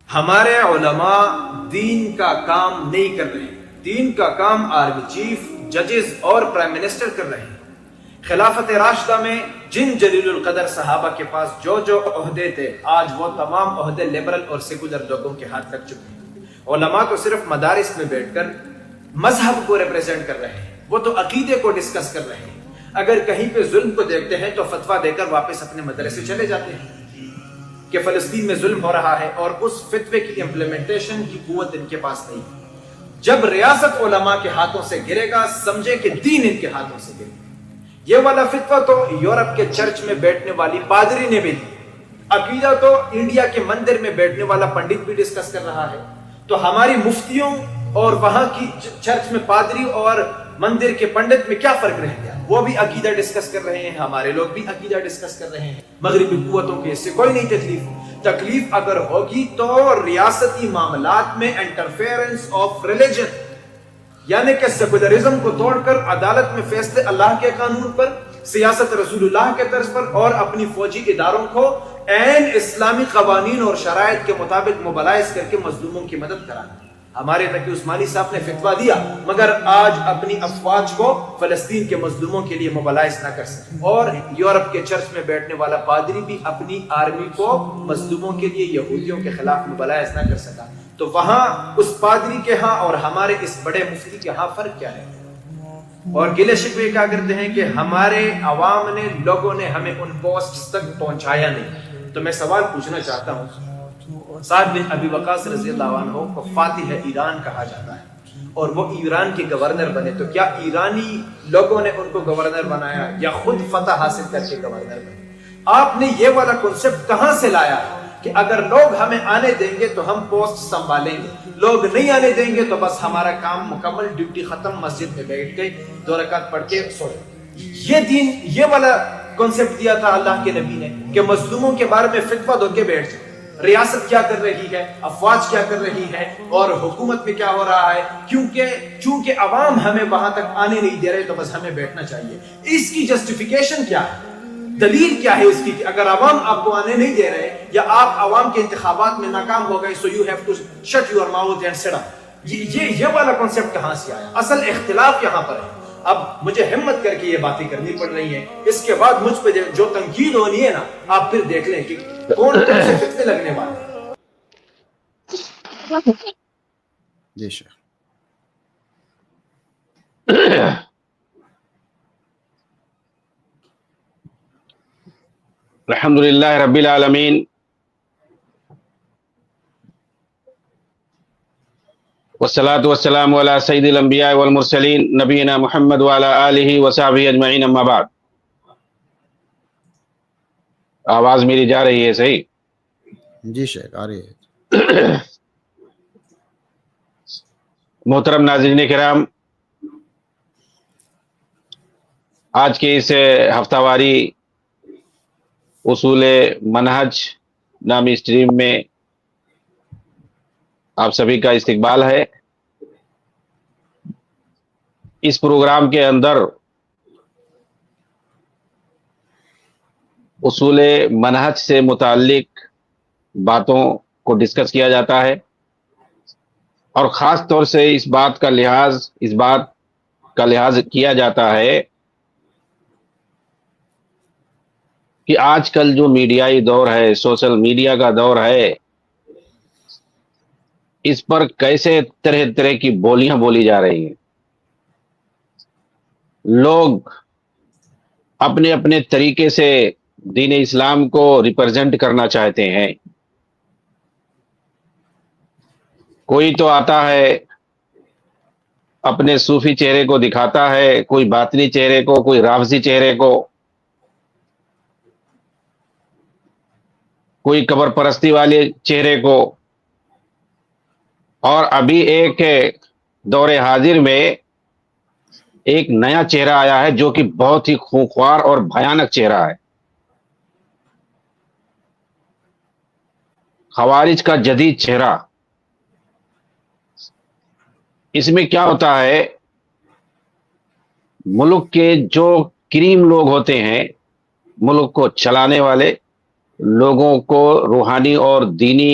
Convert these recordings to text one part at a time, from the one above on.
ہمارے علماء دین کا کام نہیں کر رہے ہیں، دین کا کام آرمی چیف، ججز اور پرائم منسٹر کر رہے ہیں۔ خلافت راشدہ میں جن جلیل القدر صحابہ کے پاس جو عہدے تھے، آج وہ تمام عہدے لبرل اور سیکولر لوگوں کے ہاتھ لگ چکے ہیں۔ علماء تو صرف مدارس میں بیٹھ کر مذہب کو ریپریزنٹ کر رہے ہیں، وہ تو عقیدے کو ڈسکس کر رہے ہیں۔ اگر کہیں پہ ظلم کو دیکھتے ہیں تو فتویٰ دے کر واپس اپنے مدرسے چلے جاتے ہیں کہ فلسطین میں ظلم ہو رہا ہے، اور اس فتوے کی امپلیمنٹیشن کی قوت ان کے پاس نہیں۔ جب ریاست علماء کے ہاتھوں سے گرے گا، سمجھے کہ دین ان کے ہاتھوں سے گرے گا۔ یہ والا فتوہ تو یورپ کے چرچ میں بیٹھنے والی پادری نے بھی دی، عقیدہ تو انڈیا کے مندر میں بیٹھنے والا پنڈت بھی ڈسکس کر رہا ہے۔ تو ہماری مفتیوں اور وہاں کی چرچ میں پادری اور مندر کے پنڈت میں کیا فرق رہ گیا؟ وہ بھی عقیدہ ڈسکس کر رہے ہیں، ہمارے لوگ بھی عقیدہ ڈسکس کر رہے ہیں۔ مغربی قوتوں کے اس سے کوئی نہیں تکلیف اگر ہوگی تو ریاستی معاملات میں انٹرفیئرنس آف ریلیجن، یعنی کہ سیکولرزم کو توڑ کر عدالت میں فیصلے اللہ کے قانون پر، سیاست رسول اللہ کے طرز پر، اور اپنی فوجی اداروں کو عین اسلامی قوانین اور شرائط کے مطابق موبلائز کر کے مظلوموں کی مدد کرانا۔ ہمارے تقی عثمانی صاحب نے فتویٰ دیا، مگر آج اپنی افواج کو فلسطین کے مظلوموں کے لیے موبلائز نہ کر سکے، اور یورپ کے چرچ میں بیٹھنے والا پادری بھی اپنی آرمی کو مظلوموں کے لیے یہودیوں کے خلاف موبلائز نہ کر سکا۔ تو وہاں اس پادری کے ہاں اور ہمارے اس بڑے مفتی کے ہاں فرق کیا ہے؟ اور گلے شکوے کیا کرتے ہیں کہ ہمارے عوام نے، لوگوں نے ہمیں ان پوسٹ تک پہنچایا نہیں۔ تو میں سوال پوچھنا چاہتا ہوں، سعد بن ابی وقاص رضی اللہ عنہ کو فاتح ایران کہا جاتا ہے، اور وہ ایران کے گورنر بنے، تو کیا ایرانی لوگوں نے ان کو گورنر بنایا یا خود فتح حاصل کر کے گورنر بنے؟ آپ نے یہ والا کنسپٹ کہاں سے لایا کہ اگر لوگ ہمیں آنے دیں گے تو ہم پوسٹ سنبھالیں گے، لوگ نہیں آنے دیں گے تو بس ہمارا کام مکمل، ڈیوٹی ختم، مسجد میں بیٹھ کے 2 رکعت پڑھ کے سو جائیں؟ یہ دین، یہ والا کنسپٹ دیا تھا اللہ کے نبی نے کہ مظلوموں کے بارے میں فتویٰ دو کے بیٹھ جائیں۔ ریاست کیا کر رہی ہے، افواج کیا کر رہی ہے، اور حکومت میں کیا ہو رہا ہے، چونکہ عوام ہمیں وہاں تک آنے نہیں دے رہے تو بس ہمیں بیٹھنا چاہیے۔ اس کی جسٹیفیکیشن کیا ہے؟ دلیل کیا ہے اس کی کہ اگر عوام آپ کو آنے نہیں دے رہے، یا آپ عوام کے انتخابات میں ناکام ہو گئے، so you have to shut your mouth and sit up۔ یہ والا کنسپٹ کہاں سے آیا؟ اصل اختلاف یہاں پر ہے۔ اب مجھے ہمت کر کے یہ باتیں کرنی پڑ رہی ہیں، اس کے بعد مجھ پہ جو تنقید ہونی ہے نا، آپ پھر دیکھ لیں کہ کون سے فتنے لگنے والے ہیں۔ جی شیخ۔ الحمدللہ رب العالمین، والصلاة والسلام علی سید الانبیاء والمرسلین، نبینا محمد وعلی آلہ وصحبہ اجمعین، اما بعد۔ آواز میری جا رہی ہے صحیح؟ جی شیخ آ رہی ہے۔ محترم ناظرین کرام، آج کے اس ہفتہ واری اصول منہج نامی اسٹریم میں آپ سبھی کا استقبال ہے۔ اس پروگرام کے اندر اصول منہج سے متعلق باتوں کو ڈسکس کیا جاتا ہے، اور خاص طور سے اس بات کا لحاظ کیا جاتا ہے کہ آج کل جو میڈیائی دور ہے، سوشل میڈیا کا دور ہے، اس پر کیسے طرح طرح کی بولیاں بولی جا رہی ہیں۔ لوگ اپنے اپنے طریقے سے دین اسلام کو ریپرزینٹ کرنا چاہتے ہیں۔ کوئی تو آتا ہے اپنے صوفی چہرے کو دکھاتا ہے، کوئی باطنی چہرے کو، کوئی رافضی چہرے کو، کوئی قبر پرستی والے چہرے کو، اور ابھی ایک دور حاضر میں ایک نیا چہرہ آیا ہے جو کہ بہت ہی خونخوار اور بھیانک چہرہ ہے، خوارج کا جدید چہرہ۔ اس میں کیا ہوتا ہے، ملک کے جو کریم لوگ ہوتے ہیں، ملک کو چلانے والے، لوگوں کو روحانی اور دینی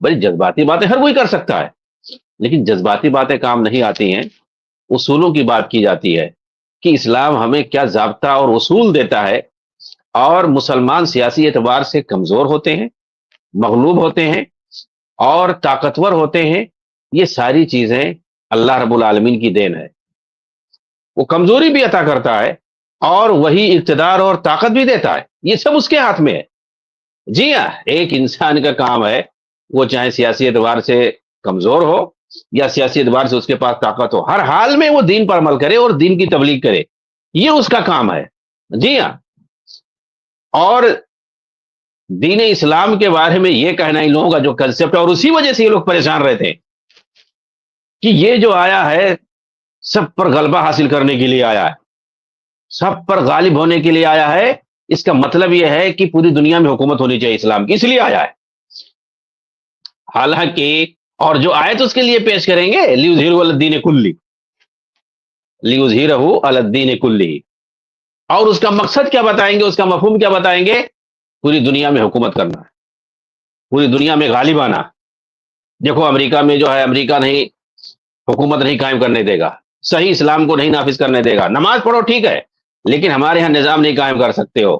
بھائی جذباتی باتیں ہر کوئی کر سکتا ہے، لیکن جذباتی باتیں کام نہیں آتی ہیں، اصولوں کی بات کی جاتی ہے کہ اسلام ہمیں کیا ضابطہ اور اصول دیتا ہے، اور مسلمان سیاسی اعتبار سے کمزور ہوتے ہیں، مغلوب ہوتے ہیں اور طاقتور ہوتے ہیں. یہ ساری چیزیں اللہ رب العالمین کی دین ہے. وہ کمزوری بھی عطا کرتا ہے اور وہی اقتدار اور طاقت بھی دیتا ہے، یہ سب اس کے ہاتھ میں ہے. جی ہاں، ایک انسان کا کام ہے، وہ چاہے سیاسی اعتبار سے کمزور ہو یا سیاسی اعتبار سے اس کے پاس طاقت ہو، ہر حال میں وہ دین پر عمل کرے اور دین کی تبلیغ کرے، یہ اس کا کام ہے. جی ہاں، اور دین اسلام کے بارے میں یہ کہنا ان لوگوں کا جو کنسپٹ ہے، اور اسی وجہ سے یہ لوگ پریشان رہتے ہیں کہ یہ جو آیا ہے سب پر غلبہ حاصل کرنے کے لیے آیا ہے، سب پر غالب ہونے کے لیے آیا ہے. اس کا مطلب یہ ہے کہ پوری دنیا میں حکومت ہونی چاہیے اسلام کی، اس لیے آیا ہے. حالانکہ اور جو آیت اس کے لیے پیش کریں گے لیظہرہ علی الدین کلہ، لیظہرہ علی الدین کلہ، اور اس کا مقصد کیا بتائیں گے، اس کا مفہوم کیا بتائیں گے؟ پوری دنیا میں حکومت کرنا ہے، پوری دنیا میں غالب آنا. دیکھو امریکہ میں جو ہے، امریکہ نہیں حکومت نہیں قائم کرنے دے گا، صحیح اسلام کو نہیں نافذ کرنے دے گا. نماز پڑھو ٹھیک ہے، لیکن ہمارے ہاں نظام نہیں قائم کر سکتے ہو.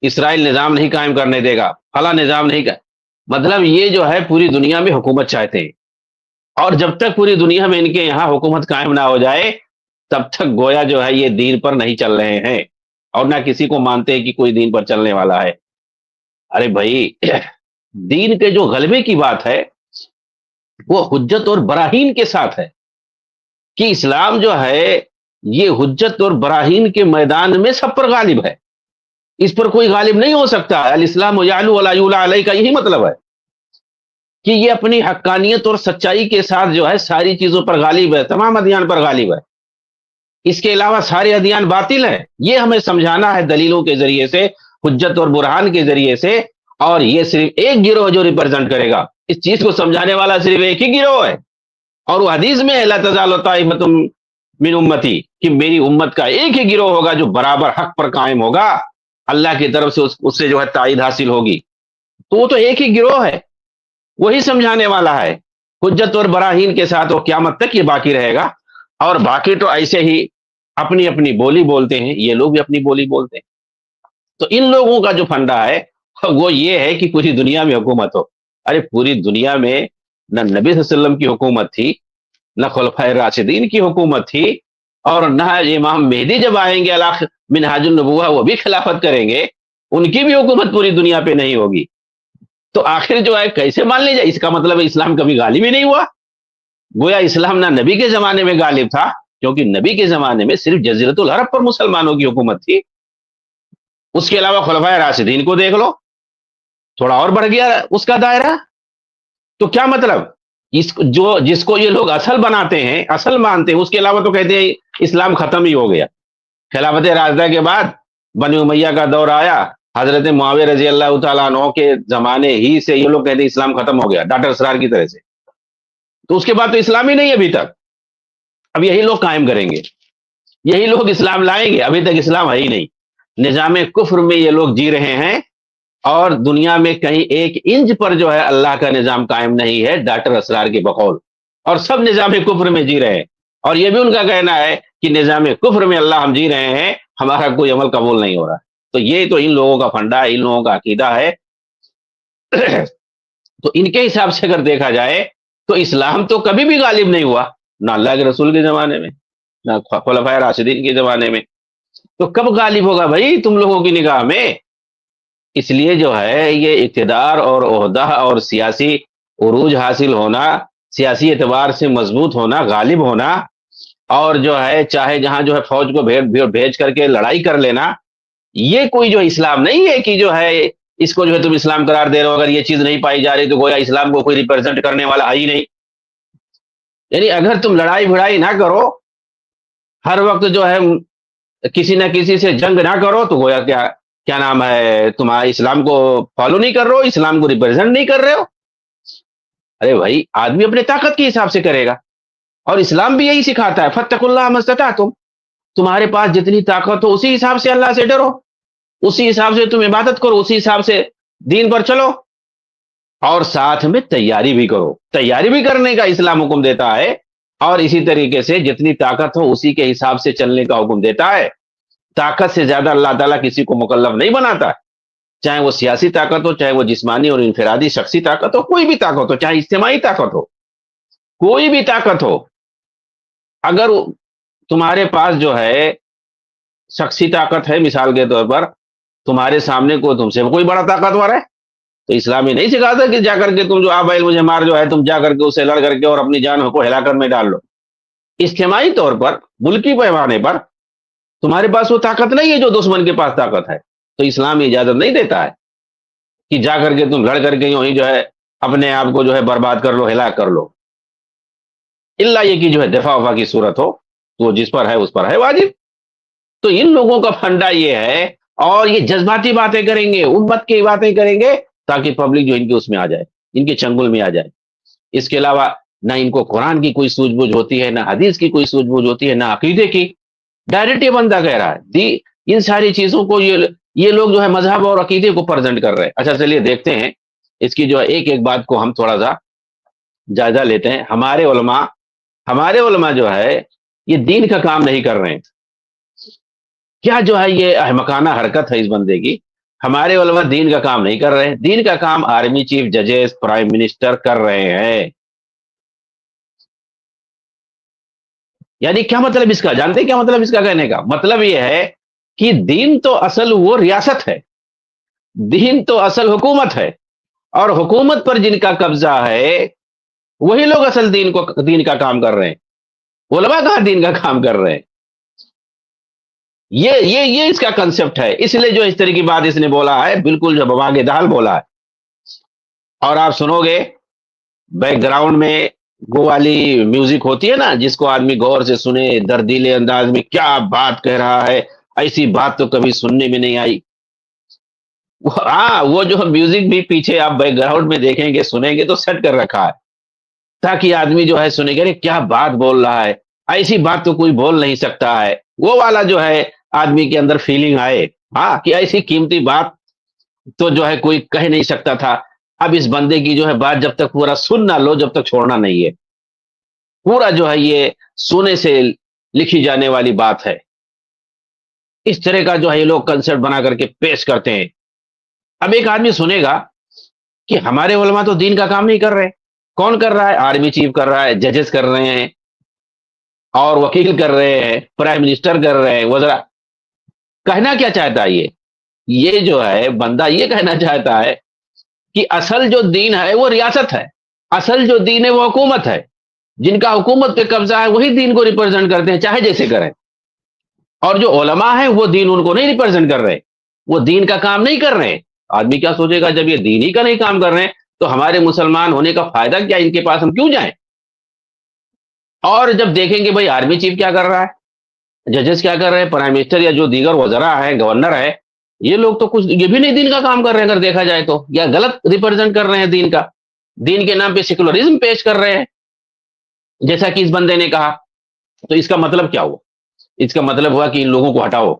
اسرائیل نظام نہیں قائم کرنے دے گا، فلاں نظام نہیں مطلب یہ جو ہے پوری دنیا میں حکومت چاہتے ہیں، اور جب تک پوری دنیا میں ان کے یہاں حکومت قائم نہ ہو جائے تب تک گویا جو ہے یہ دین پر نہیں چل رہے ہیں، اور نہ کسی کو مانتے ہیں کہ کوئی دین پر چلنے والا ہے. ارے بھائی، دین کے جو غلبے کی بات ہے وہ حجت اور براہین کے ساتھ ہے، کہ اسلام جو ہے یہ حجت اور براہین کے میدان میں سب پر غالب ہے، اس پر کوئی غالب نہیں ہو سکتا. الاسلام یعلو ولا یعلی علیہ کا یہی مطلب ہے کہ یہ اپنی حقانیت اور سچائی کے ساتھ جو ہے ساری چیزوں پر غالب ہے، تمام ادیان پر غالب ہے. اس کے علاوہ سارے ادیان باطل ہیں، یہ ہمیں سمجھانا ہے دلیلوں کے ذریعے سے، حجت اور برہان کے ذریعے سے. اور یہ صرف ایک گروہ جو ریپرزنٹ کرے گا، اس چیز کو سمجھانے والا صرف ایک ہی گروہ ہے، اور وہ حدیث میں ہے لا تزال طائفۃ من امتی، کہ میری امت کا ایک ہی گروہ ہوگا جو برابر حق پر قائم ہوگا، اللہ کی طرف سے اس سے جو ہے تائید حاصل ہوگی. تو وہ تو ایک ہی گروہ ہے، وہی سمجھانے والا ہے حجت اور براہین کے ساتھ. وہ قیامت تک یہ باقی رہے گا. اور باقی تو ایسے ہی اپنی اپنی بولی بولتے ہیں، یہ لوگ بھی اپنی بولی بولتے ہیں. تو ان لوگوں کا جو پھنڈا ہے وہ یہ ہے کہ پوری دنیا میں حکومت ہو. ارے پوری دنیا میں نہ نبی صلی اللہ علیہ وسلم کی حکومت تھی، نہ خلفائے راشدین کی حکومت تھی، اور نہ امام مہدی جب آئیں گے منہاج النبوہ وہ بھی خلافت کریں گے، ان کی بھی حکومت پوری دنیا پہ نہیں ہوگی. تو آخر جو ہے کیسے مان لی جائے؟ اس کا مطلب اسلام کبھی غالب ہی نہیں ہوا. گویا اسلام نہ نبی کے زمانے میں غالب تھا، کیونکہ نبی کے زمانے میں صرف جزیرۃ العرب پر مسلمانوں کی حکومت تھی. اس کے علاوہ خلفائے راشدین کو دیکھ لو، تھوڑا اور بڑھ گیا اس کا دائرہ. تو کیا مطلب جس کو یہ لوگ اصل بناتے ہیں، اصل مانتے ہیں، اس کے علاوہ تو کہتے ہیں اسلام ختم ہی ہو گیا. خلافت راشدہ کے بعد بنی امیہ کا دور آیا، حضرت معاویہ رضی اللہ تعالیٰ عنہ کے زمانے ہی سے یہ لوگ کہتے ہیں اسلام ختم ہو گیا، ڈاکٹر اسرار کی طرح سے. تو اس کے بعد تو اسلام ہی نہیں ابھی تک. اب یہی لوگ قائم کریں گے، یہی لوگ اسلام لائیں گے. ابھی تک اسلام ہے ہی نہیں، نظام کفر میں یہ لوگ جی رہے ہیں، اور دنیا میں کہیں ایک انچ پر جو ہے اللہ کا نظام قائم نہیں ہے ڈاکٹر اسرار کے بقول، اور سب نظام کفر میں جی رہے ہیں. اور یہ بھی ان کا کہنا ہے کہ نظام کفر میں اللہ ہم جی رہے ہیں، ہمارا کوئی عمل قبول نہیں ہو رہا. تو یہ تو ان لوگوں کا فنڈا ہے، ان لوگوں کا عقیدہ ہے. تو ان کے حساب سے اگر دیکھا جائے تو اسلام تو کبھی بھی غالب نہیں ہوا، نہ اللہ کے رسول کے زمانے میں، نہ خلفائے راشدین کے زمانے میں. تو کب غالب ہوگا بھائی تم لوگوں کی نگاہ میں؟ اس لیے جو ہے یہ اقتدار اور عہدہ اور سیاسی عروج حاصل ہونا، سیاسی اعتبار سے مضبوط ہونا، غالب ہونا، اور جو ہے چاہے جہاں جو ہے فوج کو بھیج کر کے لڑائی کر لینا، یہ کوئی جو اسلام نہیں ہے کہ جو ہے اس کو جو ہے تم اسلام قرار دے رہے ہو. اگر یہ چیز نہیں پائی جا رہی تو گویا اسلام کو کوئی ریپرزینٹ کرنے والا ہی نہیں. یعنی اگر تم لڑائی بھڑائی نہ کرو، ہر وقت جو ہے کسی نہ کسی سے جنگ نہ کرو، تو گویا کیا نام ہے، تمہارا اسلام کو فالو نہیں کر رہے ہو، اسلام کو ریپرزینٹ نہیں کر رہے ہو. ارے بھائی آدمی اپنے طاقت کے حساب سے کرے گا، اور اسلام بھی یہی سکھاتا ہے فاتقوا اللہ ما استطعتم. تمہارے پاس جتنی طاقت ہو اسی حساب سے اللہ سے ڈرو، اسی حساب سے تم عبادت کرو، اسی حساب سے دین پر چلو. اور ساتھ میں تیاری بھی کرو. تیاری بھی کرنے کا اسلام حکم دیتا ہے, اور اسی طریقے سے جتنی طاقت ہو اسی کے حساب سے چلنے کا حکم دیتا ہے. طاقت سے زیادہ اللہ تعالیٰ کسی کو مکلف نہیں بناتا, چاہے وہ سیاسی طاقت ہو, چاہے وہ جسمانی اور انفرادی شخصی طاقت ہو, کوئی بھی طاقت ہو, چاہے اجتماعی طاقت ہو, کوئی بھی طاقت ہو. اگر تمہارے پاس جو ہے شخصی طاقت ہے, مثال کے طور پر تمہارے سامنے تم سے کوئی بڑا طاقتور ہے, تو اسلام ہی نہیں سکھاتا کہ جا کر کے تم جو آبائل مجھے مار جو ہے تم جا کر کے اسے لڑ کر کے اور اپنی جان کو ہلاکت میں ڈال لو. اجتماعی طور پر, ملکی پیمانے پر تمہارے پاس وہ طاقت نہیں ہے جو دشمن کے پاس طاقت ہے, تو اسلام اجازت نہیں دیتا ہے کہ جا کر کے تم لڑ کر کے یوں ہی جو ہے اپنے آپ کو جو ہے برباد کر لو, ہلاک کر لو. اللہ یہ کہ جو ہے دفاع وفا کی صورت ہو تو جس پر ہے اس پر ہے واجب. تو ان لوگوں کا پھنڈا یہ ہے, اور یہ جذباتی باتیں کریں گے, امت کی باتیں کریں گے تاکہ پبلک جو ان کے اس میں آ جائے, ان کے چنگل میں آ جائے. اس کے علاوہ نہ ان کو قرآن کی کوئی سوجھ بوجھ ہوتی ہے, نہ حدیث کی کوئی سوجھ بوجھ ہوتی ہے, نہ عقیدے کی. ڈائریکٹ یہ بندہ کہہ رہا ہے ان ساری چیزوں کو یہ لوگ جو ہے مذہب اور عقیدے کو پریزنٹ کر رہے ہیں. اچھا چلیے دیکھتے ہیں اس کی جو ہے ایک ایک بات کو ہم تھوڑا سا جائزہ لیتے ہیں. ہمارے علماء جو ہے یہ دین کا کام نہیں کر رہے ہیں. کیا جو ہے یہ احمقانہ حرکت ہے اس بندے کی. ہمارے علماء دین کا کام نہیں کر رہے ہیں, دین کا کام آرمی چیف, ججز, پرائم منسٹر کر رہے ہیں. یعنی کیا مطلب اس کا, جانتے ہیں کیا مطلب اس کا کہنے کا؟ مطلب یہ ہے کہ دین تو اصل وہ ریاست ہے, دین تو اصل حکومت ہے, اور حکومت پر جن کا قبضہ ہے وہی لوگ اصل دین کا کام کر رہے ہیں. علماء کہاں دین کا کام کر رہے ہیں؟ یہ اس کا کنسپٹ ہے. اس لیے جو اس طرح کی بات اس نے بولا ہے بالکل جو بواگے دال بولا ہے. اور آپ سنو گے بیک گراؤنڈ میں گو والی میوزک ہوتی ہے نا, جس کو آدمی غور سے سنے, دردیلے انداز میں کیا بات کہہ رہا ہے, ایسی بات تو کبھی سننے میں نہیں آئی. ہاں, وہ جو میوزک بھی پیچھے آپ بیک گراؤنڈ میں دیکھیں گے, سنیں گے تو سیٹ کر رکھا ہے تاکہ آدمی جو ہے سنے گا کیا بات بول رہا ہے, ایسی بات تو کوئی بول نہیں سکتا ہے. وہ والا جو ہے آدمی کے اندر فیلنگ آئے, ہاں, کہ ایسی قیمتی بات تو جو ہے کوئی کہہ نہیں سکتا تھا. اب اس بندے کی جو ہے بات جب تک پورا سن نہ لو جب تک چھوڑنا نہیں ہے. پورا جو ہے یہ سونے سے لکھی جانے والی بات ہے. اس طرح کا جو ہے یہ لوگ کنسپٹ بنا کر کے پیش کرتے ہیں. اب ایک آدمی سنے گا کہ ہمارے علماء تو دین کا کام نہیں کر رہے. کون کر رہا ہے؟ آرمی چیف کر رہا ہے, ججز کر رہے ہیں, اور وکیل کر رہے ہیں, پرائم منسٹر کر رہے ہیں, وزراء. کہنا کیا چاہتا ہے یہ جو ہے بندہ یہ کہنا چاہتا ہے کہ اصل جو دین ہے وہ ریاست ہے, اصل جو دین ہے وہ حکومت ہے. جن کا حکومت پہ قبضہ ہے وہی دین کو ریپرزینٹ کرتے ہیں چاہے جیسے کریں. اور جو علماء ہیں وہ دین ان کو نہیں ریپرزینٹ کر رہے, وہ دین کا کام نہیں کر رہے. آدمی کیا سوچے گا, جب یہ دین ہی کا نہیں کام کر رہے ہیں تو ہمارے مسلمان ہونے کا فائدہ کیا, ان کے پاس ہم کیوں جائیں. اور جب دیکھیں گے بھائی آرمی چیف کیا کر رہا ہے, ججز کیا کر رہے ہیں, پرائم منسٹر یا جو دیگر وزراء ہیں, گورنر ہے, یہ لوگ تو کچھ یہ بھی نہیں دین کا کام کر رہے ہیں اگر دیکھا جائے تو, یا غلط ریپرزینٹ کر رہے ہیں دین کا, دین کے نام پہ سیکولرزم پیش کر رہے ہیں جیسا کہ اس بندے نے کہا. تو اس کا مطلب کیا ہوا؟ اس کا مطلب ہوا کہ ان لوگوں کو ہٹاؤ,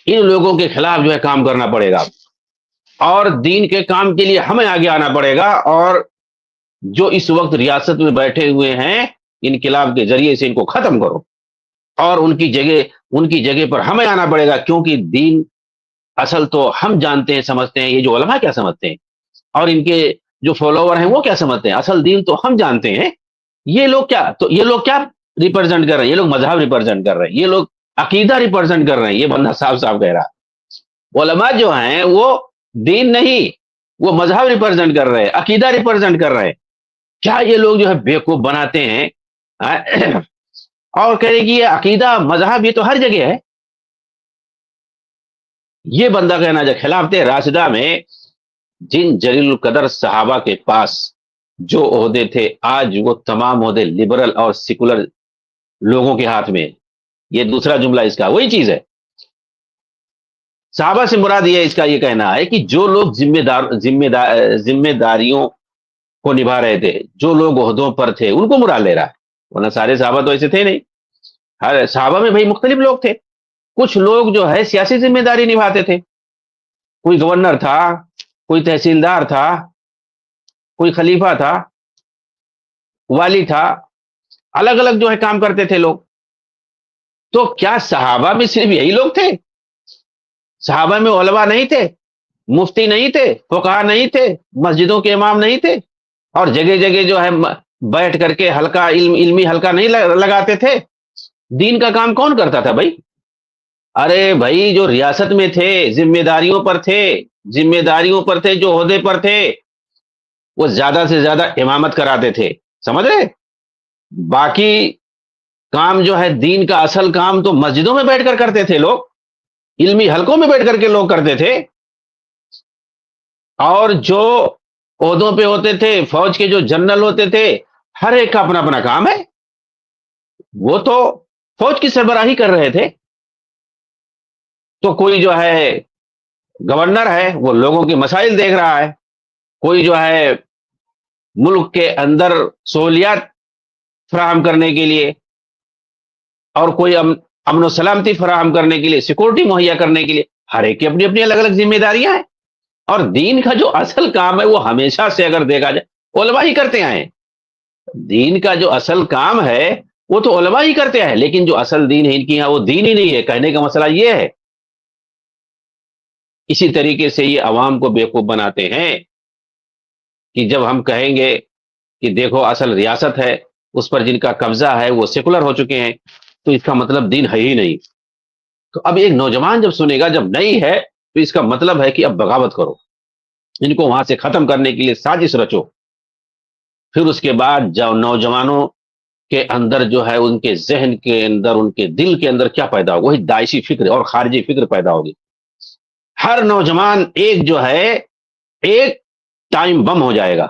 ان لوگوں کے خلاف جو ہے کام کرنا پڑے گا, اور دین کے کام کے لیے ہمیں آگے آنا پڑے گا. اور جو اس وقت ریاست میں بیٹھے ہوئے ہیں انقلاب کے ذریعے سے ان کو ختم کرو, اور ان کی جگہ پر ہمیں آنا پڑے گا. کیونکہ دین اصل تو ہم جانتے ہیں, سمجھتے ہیں. یہ جو علماء کیا سمجھتے ہیں اور ان کے جو فالوور ہیں وہ کیا سمجھتے ہیں, اصل دین تو ہم جانتے ہیں. یہ لوگ کیا ریپرزینٹ کر رہے ہیں, یہ لوگ مذہب ریپرزینٹ کر رہے ہیں, یہ لوگ عقیدہ ریپرزینٹ کر رہے ہیں. یہ بندہ صاف صاف کہہ رہا ہے علماء جو ہیں وہ دین نہیں, وہ مذہب ریپرزینٹ کر رہے ہیں, عقیدہ ریپرزینٹ کر رہے ہیں. کیا یہ لوگ جو ہے بیوقوف بناتے ہیں اور کہہ رہے کہ یہ عقیدہ مذہب یہ تو ہر جگہ ہے. یہ بندہ کہنا جو خلافت راشدہ میں جن جلیل القدر صحابہ کے پاس جو عہدے تھے آج وہ تمام عہدے لبرل اور سیکولر لوگوں کے ہاتھ میں. یہ دوسرا جملہ اس کا وہی چیز ہے. صحابہ سے مراد یہ اس کا یہ کہنا ہے کہ جو لوگ ذمہ داریوں کو نبھا رہے تھے, جو لوگ عہدوں پر تھے, ان کو مراد لے رہا ہے. ورنہ سارے صحابہ تو ایسے تھے نہیں. ہر صحابہ میں بھائی مختلف لوگ تھے. کچھ لوگ جو ہے سیاسی ذمہ داری نبھاتے تھے, کوئی گورنر تھا, کوئی تحصیلدار تھا, کوئی خلیفہ تھا، والی تھا، الگ الگ جو ہے کام کرتے تھے لوگ. تو کیا صحابہ میں صرف یہی لوگ تھے؟ صحابہ میں علماء نہیں تھے، مفتی نہیں تھے، فقہا نہیں تھے، مسجدوں کے امام نہیں تھے، اور جگہ جگہ جو ہے بیٹھ کر کے حلقہ علمی حلقہ نہیں لگاتے تھے؟ دین کا کام کون کرتا تھا بھائی؟ ارے بھائی جو ریاست میں تھے، ذمہ داریوں پر تھے، جو عہدے پر تھے، وہ زیادہ سے زیادہ امامت کراتے تھے. سمجھ رہے؟ باقی کام جو ہے دین کا اصل کام تو مسجدوں میں بیٹھ کر کرتے تھے لوگ، علمی حلقوں میں بیٹھ کر کے لوگ کرتے تھے. اور جو عہدوں پہ ہوتے تھے، فوج کے جو جنرل ہوتے تھے، ہر ایک کا اپنا اپنا کام ہے. وہ تو فوج کی سربراہی کر رہے تھے. تو کوئی جو ہے گورنر ہے، وہ لوگوں کے مسائل دیکھ رہا ہے. کوئی جو ہے ملک کے اندر سہولیات فراہم کرنے کے لیے، اور کوئی امن و سلامتی فراہم کرنے کے لیے، سیکورٹی مہیا کرنے کے لیے، ہر ایک کی اپنی اپنی الگ الگ ذمہ داریاں ہیں. اور دین کا جو اصل کام ہے وہ ہمیشہ سے اگر دیکھا جائے علماء ہی کرتے آئے ہیں. دین کا جو اصل کام ہے وہ تو علماء ہی کرتے ہیں، لیکن جو اصل دین ہے ان کی یہاں وہ دین ہی نہیں ہے. کہنے کا مسئلہ یہ ہے. اسی طریقے سے یہ عوام کو بیوقوف بناتے ہیں کہ جب ہم کہیں گے کہ دیکھو اصل ریاست ہے، اس پر جن کا قبضہ ہے وہ سیکولر ہو چکے ہیں، تو اس کا مطلب دین ہے ہی نہیں. تو اب ایک نوجوان جب سنے گا جب نہیں ہے تو اس کا مطلب ہے کہ اب بغاوت کرو، ان کو وہاں سے ختم کرنے کے لیے سازش رچو. پھر اس کے بعد جو نوجوانوں کے اندر جو ہے ان کے ذہن کے اندر، ان کے دل کے اندر کیا پیدا ہوگا؟ وہی داعشی فکر اور خارجی فکر پیدا ہوگی. ہر نوجوان ایک جو ہے ایک ٹائم بم ہو جائے گا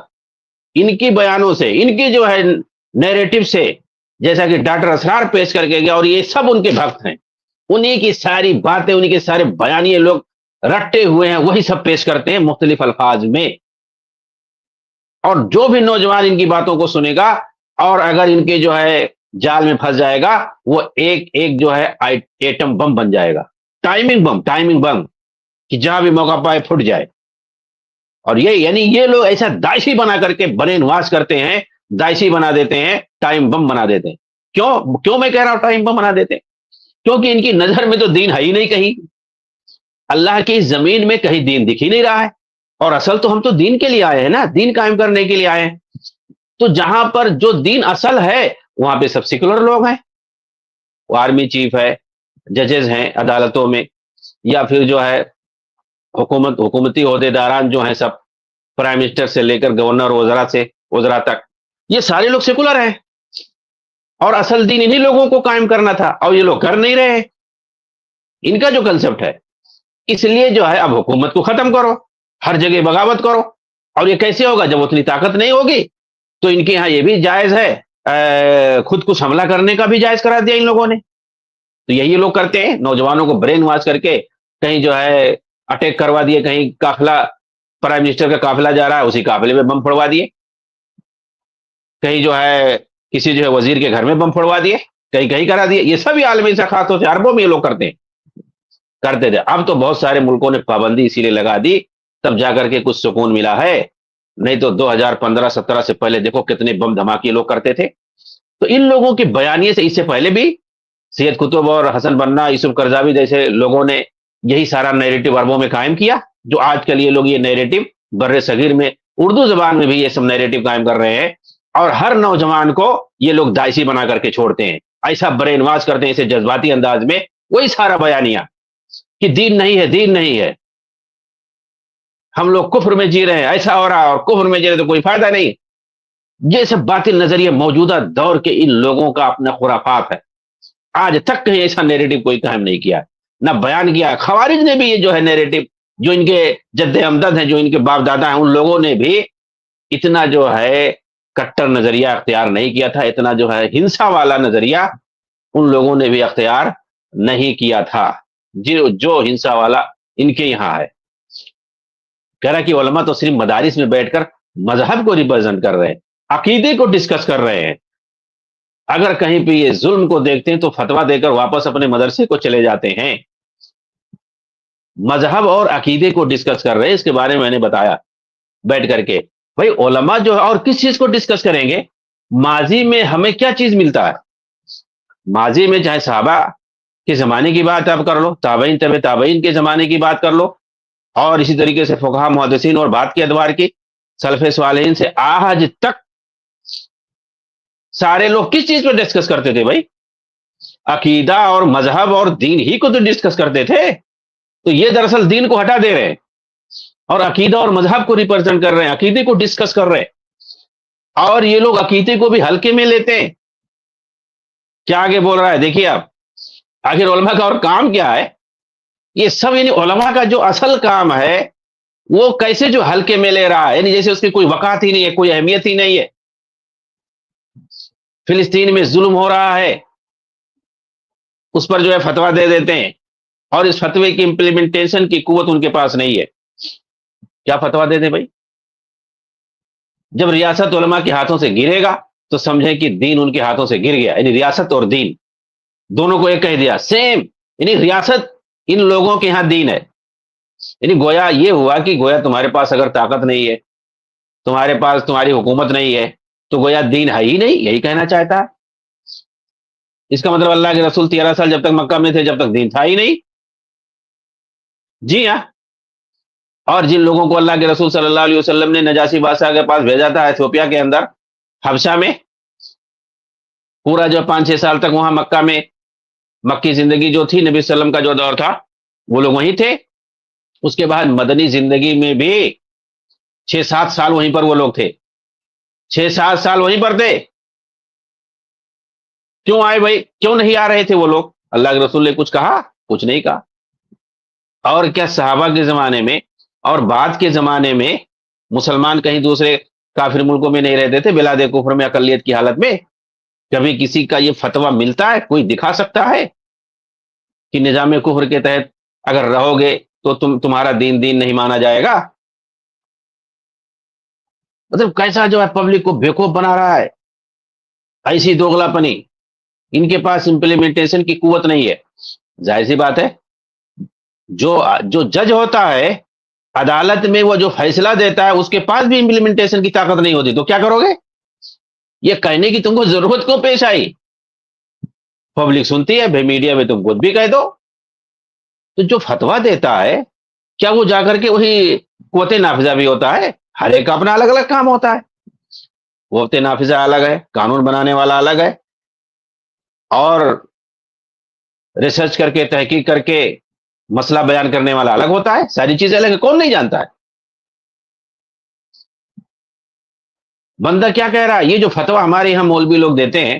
ان کی بیانوں سے، ان کی جو ہے نیریٹو سے. جیسا کہ ڈاکٹر اسرار پیش کر کے گیا، اور یہ سب ان کے بھکت ہیں، انہی کی ساری باتیں، انہی کے سارے بیانیے لوگ رٹے ہوئے ہیں، وہی سب پیش کرتے ہیں مختلف الفاظ میں. اور جو بھی نوجوان ان کی باتوں کو سنے گا اور اگر ان کے جو ہے جال میں پھنس جائے گا، وہ ایک ایک جو ہے ایٹم بم بن جائے گا، ٹائمنگ بم کہ جہاں بھی موقع پائے پھٹ جائے. اور یہ یعنی یہ لوگ ایسا داعشی بنا کر کے برین واش کرتے ہیں، داعشی بنا دیتے ہیں، ٹائم بم بنا دیتے ہیں. کیوں میں کہہ رہا ہوں ٹائم بم بنا دیتے ہیں؟ کیونکہ ان کی نظر میں تو دین ہے ہی نہیں. کہیں اللہ کی زمین میں کہیں دین دکھ ہی نہیں رہا ہے. اور اصل تو ہم تو دین کے لیے آئے ہیں نا، دین قائم کرنے کے لیے آئے ہیں. تو جہاں پر جو دین اصل ہے وہاں پہ سب سیکولر لوگ ہیں. وہ آرمی چیف ہے، ججز ہیں عدالتوں میں، یا پھر جو ہے حکومتی عہدے داران جو ہیں، سب پرائم منسٹر سے لے کر گورنر وزراء تک، یہ سارے لوگ سیکولر ہیں. اور اصل دین انہی لوگوں کو قائم کرنا تھا، اور یہ لوگ کر نہیں رہے ہیں. ان کا جو کنسپٹ ہے، اس لیے جو ہے اب حکومت کو ختم کرو، ہر جگہ بغاوت کرو. اور یہ کیسے ہوگا؟ جب اتنی طاقت نہیں ہوگی تو ان کے ہاں یہ بھی جائز ہے، خود کچھ حملہ کرنے کا بھی جائز کرا دیا ان لوگوں نے. تو یہی لوگ کرتے ہیں، نوجوانوں کو برین واش کر کے کہیں جو ہے اٹیک کروا دیے، کہیں قافلہ پرائم منسٹر کا قافلہ جا رہا ہے اسی قافلے میں بم پھڑوا دیے، کہیں جو ہے کسی جو ہے وزیر کے گھر میں بم پھڑوا دیے، کہیں کرا دیے. یہ سب عالمی ثقافتوں سے اربوں میں یہ لوگ کرتے تھے. اب تو بہت سارے ملکوں نے پابندی اسی لیے لگا دی، تب جا کر کے کچھ سکون ملا ہے. نہیں تو 2015-17 سے پہلے دیکھو کتنے بم دھماکے لوگ کرتے تھے. تو ان لوگوں کی بیانیے سے اس سے پہلے بھی سید قطب اور حسن بنا، یوسف قرضاوی جیسے لوگوں نے یہی سارا نیریٹو عربوں میں قائم کیا، جو آج کل یہ لوگ یہ نیریٹو بر صغیر میں اردو زبان میں بھی یہ سب نیریٹو قائم کر رہے ہیں. اور ہر نوجوان کو یہ لوگ داعشی بنا کر کے چھوڑتے ہیں، ایسا برین واش کرتے ہیں اسے جذباتی انداز میں، وہی سارا بیانیہ کہ دین نہیں ہے، ہم لوگ کفر میں جی رہے ہیں، ایسا ہو رہا، اور کفر میں جی رہے تو کوئی فائدہ نہیں. یہ سب باطل نظریہ موجودہ دور کے ان لوگوں کا اپنا خرافات ہے. آج تک کہیں ایسا نیریٹو کوئی قائم نہیں کیا، نہ بیان کیا. خوارج نے بھی یہ جو ہے نیریٹو، جو ان کے جد امدد ہیں، جو ان کے باپ دادا ہیں، ان لوگوں نے بھی اتنا جو ہے کٹر نظریہ اختیار نہیں کیا تھا، اتنا جو ہے ہنسا والا نظریہ ان لوگوں نے بھی اختیار نہیں کیا تھا، جو ہنسا والا ان کے یہاں ہے. کہہ رہا کہ علماء تو صرف مدارس میں بیٹھ کر مذہب کو ریپرزینٹ کر رہے ہیں، عقیدے کو ڈسکس کر رہے ہیں. اگر کہیں پہ یہ ظلم کو دیکھتے ہیں تو فتویٰ دے کر واپس اپنے مدرسے کو چلے جاتے ہیں. مذہب اور عقیدے کو ڈسکس کر رہے ہیں، اس کے بارے میں نے بتایا بیٹھ کر کے. بھائی علماء جو ہے اور کس چیز کو ڈسکس کریں گے؟ ماضی میں ہمیں کیا چیز ملتا ہے؟ ماضی میں چاہے صحابہ کے زمانے کی بات آپ کر لو، تابعین طب تابعین کے زمانے کی بات کر لو، اور اسی طریقے سے فقہا محدثین اور بعد کے ادوار کی سلف صالحین سے آج تک سارے لوگ کس چیز پہ ڈسکس کرتے تھے بھائی؟ عقیدہ اور مذہب اور دین ہی کو تو ڈسکس کرتے تھے. تو یہ دراصل دین کو ہٹا دے رہے ہیں اور عقیدہ اور مذہب کو ریپرزینٹ کر رہے ہیں، عقیدے کو ڈسکس کر رہے ہیں، اور یہ لوگ عقیدے کو بھی ہلکے میں لیتے ہیں. کیا آگے بول رہا ہے دیکھیے آپ. آخر علماء کا اور کام کیا ہے؟ یہ سب یعنی علماء کا جو اصل کام ہے وہ کیسے جو ہلکے میں لے رہا ہے، یعنی جیسے اس کی کوئی وقعت ہی نہیں ہے، کوئی اہمیت ہی نہیں ہے. فلسطین میں ظلم ہو رہا ہے، اس پر جو ہے فتویٰ دے دیتے ہیں، اور اس فتوے کی امپلیمنٹیشن کی قوت ان کے پاس نہیں ہے. کیا فتویٰ دے دیں بھائی؟ جب ریاست علماء کے ہاتھوں سے گرے گا تو سمجھیں کہ دین ان کے ہاتھوں سے گر گیا. یعنی ریاست اور دین دونوں کو ایک کہہ دیا، سیم. یعنی ریاست ان لوگوں کے ہاں دین ہے. یعنی گویا یہ ہوا کہ گویا تمہارے پاس اگر طاقت نہیں ہے، تمہارے پاس تمہاری حکومت نہیں ہے، تو گویا دین ہے ہی نہیں. یہی کہنا چاہتا ہے. اس کا مطلب اللہ کے رسول 13 سال جب تک مکہ میں تھے جب تک دین تھا ہی نہیں. جی ہاں. اور جن لوگوں کو اللہ کے رسول صلی اللہ علیہ وسلم نے نجاشی بادشاہ کے پاس بھیجا تھا ایتھوپیا کے اندر، حبشہ میں، پورا جو 5-6 سال تک وہاں مکہ میں مکی زندگی جو تھی، نبی صلی اللہ علیہ وسلم کا جو دور تھا وہ لوگ وہیں تھے. اس کے بعد مدنی زندگی میں بھی 6-7 سال وہیں پر وہ لوگ تھے. 6-7 سال وہیں پر تھے. کیوں آئے بھائی؟ کیوں نہیں آ رہے تھے وہ لوگ؟ اللہ کے رسول نے کچھ کہا؟ کچھ نہیں کہا. اور کیا صحابہ کے زمانے میں اور بعد کے زمانے میں مسلمان کہیں دوسرے کافر ملکوں میں نہیں رہتے تھے بلاد کفر میں، اقلیت کی حالت میں؟ کبھی کسی کا یہ فتویٰ ملتا ہے؟ کوئی دکھا سکتا ہے کہ نظام کفر کے تحت اگر رہو گے تو تمہارا دین نہیں مانا جائے گا؟ مطلب کیسا جو ہے پبلک کو بیوقوف بنا رہا ہے. ایسی دوغلا پنی. ان کے پاس امپلیمنٹیشن کی قوت نہیں ہے. ظاہر سی بات ہے، جو جج ہوتا ہے عدالت میں، وہ جو فیصلہ دیتا ہے اس کے پاس بھی امپلیمنٹیشن کی طاقت نہیں ہوتی، تو کیا کرو گے؟ یہ کہنے کی تم کو ضرورت کیوں پیش آئی؟ پبلک سنتی ہے بھائی، میڈیا میں تم خود بھی کہہ دو. تو جو فتویٰ دیتا ہے کیا وہ جا کر کے وہی قوت نافذہ بھی ہوتا ہے؟ ہر ایک کا اپنا الگ الگ کام ہوتا ہے. قوت نافذہ الگ ہے، قانون بنانے والا الگ ہے، اور ریسرچ کر کے تحقیق کر کے مسئلہ بیان کرنے والا الگ ہوتا ہے. ساری چیزیں الگ ہیں. کون نہیں جانتا ہے؟ بندہ کیا کہہ رہا ہے؟ یہ جو فتویٰ ہمارے یہاں مولوی لوگ دیتے ہیں،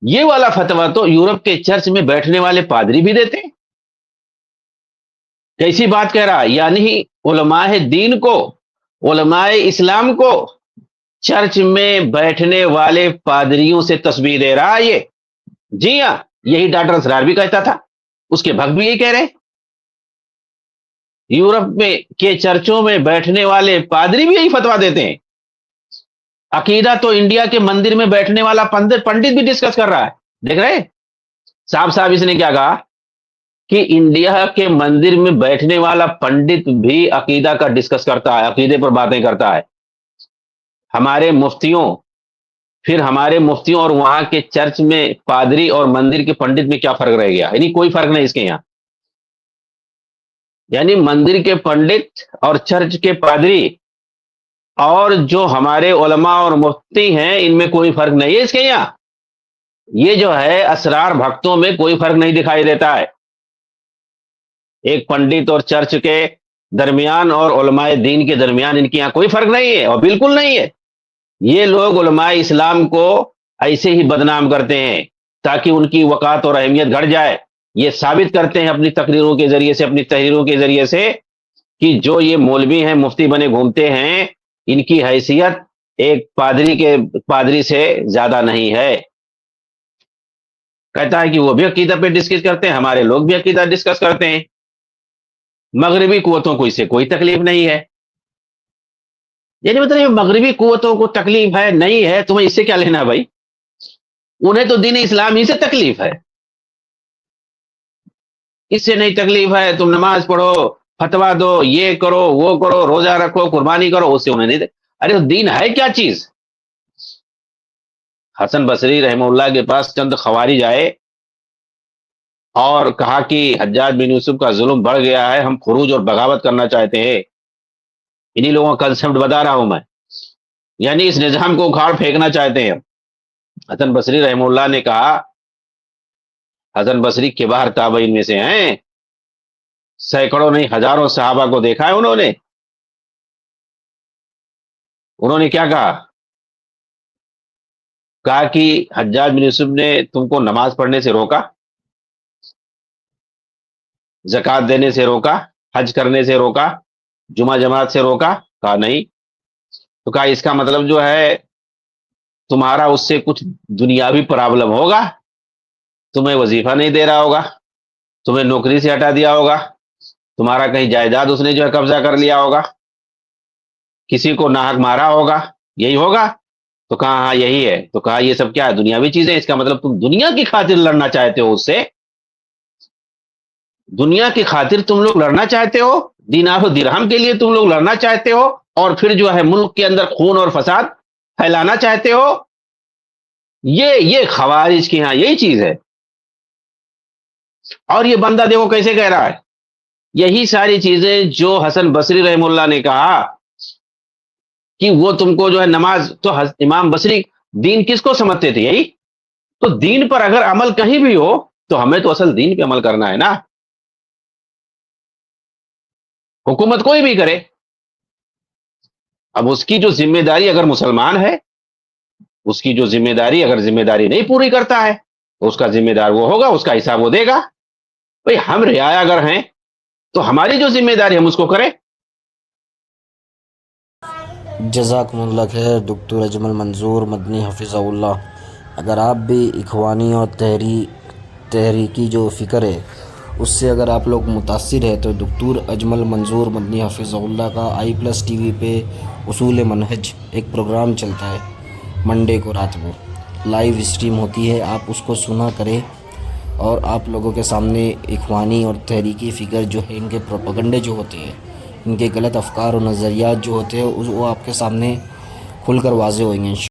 یہ والا فتویٰ تو یورپ کے چرچ میں بیٹھنے والے پادری بھی دیتے ہیں. کیسی بات کہہ رہا ہے؟ یعنی علماء دین کو، علماء اسلام کو چرچ میں بیٹھنے والے پادریوں سے تسبیح دے رہا ہے یہ. جی ہاں، یہی ڈاکٹر اسرار بھی کہتا تھا، اس کے بھکت بھی یہی کہہ رہے ہیں. یورپ میں کے چرچوں میں بیٹھنے والے پادری بھی یہی فتویٰ دیتے ہیں. عقیدہ تو انڈیا کے مندر میں بیٹھنے والا پنڈت بھی ڈسکس کر رہا ہے. دیکھ رہے صاحب اس نے کیا کہا کہ انڈیا کے مندر میں بیٹھنے والا پنڈت بھی عقیدہ کا ڈسکس کرتا ہے، عقیدے پر باتیں کرتا ہے. ہمارے مفتیوں اور وہاں کے چرچ میں پادری اور مندر کے پنڈت میں کیا فرق رہ گیا؟ یعنی کوئی فرق نہیں اس کے یہاں. یعنی مندر کے پنڈت اور چرچ کے پادری اور جو ہمارے علماء اور مفتی ہیں ان میں کوئی فرق نہیں ہے اس کے یہاں. یہ جو ہے اسرار بھکتوں میں کوئی فرق نہیں دکھائی دیتا ہے. ایک پنڈت اور چرچ کے درمیان اور علماء دین کے درمیان ان کے یہاں کوئی فرق نہیں ہے، اور بالکل نہیں ہے. یہ لوگ علماء اسلام کو ایسے ہی بدنام کرتے ہیں تاکہ ان کی وقات اور اہمیت گھٹ جائے. یہ ثابت کرتے ہیں اپنی تقریروں کے ذریعے سے، اپنی تحریروں کے ذریعے سے، کہ جو یہ مولوی ہیں، مفتی بنے گھومتے ہیں، ان کی حیثیت ایک پادری سے زیادہ نہیں ہے. کہتا ہے کہ وہ بھی عقیدہ پہ ڈسکس کرتے ہیں، ہمارے لوگ بھی عقیدہ ڈسکس کرتے ہیں. مغربی قوتوں کو اس سے کوئی تکلیف نہیں ہے. یعنی مطلب مغربی قوتوں کو تکلیف ہے نہیں ہے، تمہیں اس سے کیا لینا بھائی؟ انہیں تو دین اسلام ہی سے تکلیف ہے. اس سے نہیں تکلیف ہے، تم نماز پڑھو، فتویٰ دو، یہ کرو، وہ کرو، روزہ رکھو، قربانی کرو، اس سے انہیں نہیں. ارے دین ہے کیا چیز؟ حسن بصری رحمہ اللہ کے پاس چند خوارج آئے اور کہا کہ حجاج بن یوسف کا ظلم بڑھ گیا ہے، ہم خروج اور بغاوت کرنا چاہتے ہیں. انہی لوگوں کا کنسپٹ بتا رہا ہوں میں، یعنی اس نظام کو اکھاڑ پھینکنا چاہتے ہیں. حسن بصری رحمہ اللہ نے کہا، حسن بصری کبار تابعین میں سے ہیں، سینکڑوں نہیں ہزاروں صحابہ کو دیکھا ہے انہوں نے کیا کہا کہ حجاج بن یوسف نے تم کو نماز پڑھنے سے روکا، زکوٰۃ دینے سے روکا، حج کرنے سے روکا، جمعہ جماعت سے روکا؟ کہا نہیں. تو کہا اس کا مطلب جو ہے تمہارا اس سے کچھ دنیاوی پرابلم ہوگا، تمہیں وظیفہ نہیں دے رہا ہوگا، تمہیں نوکری سے ہٹا دیا ہوگا، تمہارا کہیں جائیداد اس نے جو ہے قبضہ کر لیا ہوگا، کسی کو ناحق مارا ہوگا، یہی ہوگا؟ تو کہا ہاں یہی ہے. تو کہا یہ سب کیا ہے؟ دنیاوی چیزیں. اس کا مطلب تم دنیا کی خاطر لڑنا چاہتے ہو اس سے، دنیا کی خاطر تم لوگ لڑنا چاہتے ہو، دینار و درہم کے لیے تم لوگ لڑنا چاہتے ہو، اور پھر جو ہے ملک کے اندر خون اور فساد پھیلانا چاہتے ہو. یہ خوارج کی ہاں یہی چیز ہے. اور یہ بندہ دیکھو کیسے کہہ رہا ہے، یہی ساری چیزیں جو حسن بصری رحمہ اللہ نے کہا کہ وہ تم کو جو ہے نماز، تو امام بصری دین کس کو سمجھتے تھے؟ یہی تو. دین پر اگر عمل کہیں بھی ہو تو ہمیں تو اصل دین پہ عمل کرنا ہے نا. حکومت کوئی بھی کرے، اب اس کی جو ذمہ داری اگر مسلمان ہے، اس کی جو ذمہ داری اگر ذمہ داری نہیں پوری کرتا ہے تو اس کا ذمہ دار وہ ہوگا، اس کا حساب وہ دے گا. بھئی ہم رعایا اگر ہیں تو ہماری جو ذمہ داری ہم اس کو کریں. جزاکم اللہ خیر دکتور اجمل منظور مدنی حفظہ اللہ. اگر آپ بھی اخوانی اور تحریکی جو فکر ہے اس سے اگر آپ لوگ متاثر ہے تو دکتور اجمل منظور مدنی حفظہ اللہ کا i+ TV پہ اصول منہج ایک پروگرام چلتا ہے، منڈے کو رات کو لائیو اسٹریم ہوتی ہے، آپ اس کو سنا کریں اور آپ لوگوں کے سامنے اخوانی اور تحریکی فکر جو ہے، ان کے پروپیگنڈے جو ہوتے ہیں، ان کے غلط افکار و نظریات جو ہوتے ہیں وہ آپ کے سامنے کھل کر واضح ہوئیں گے.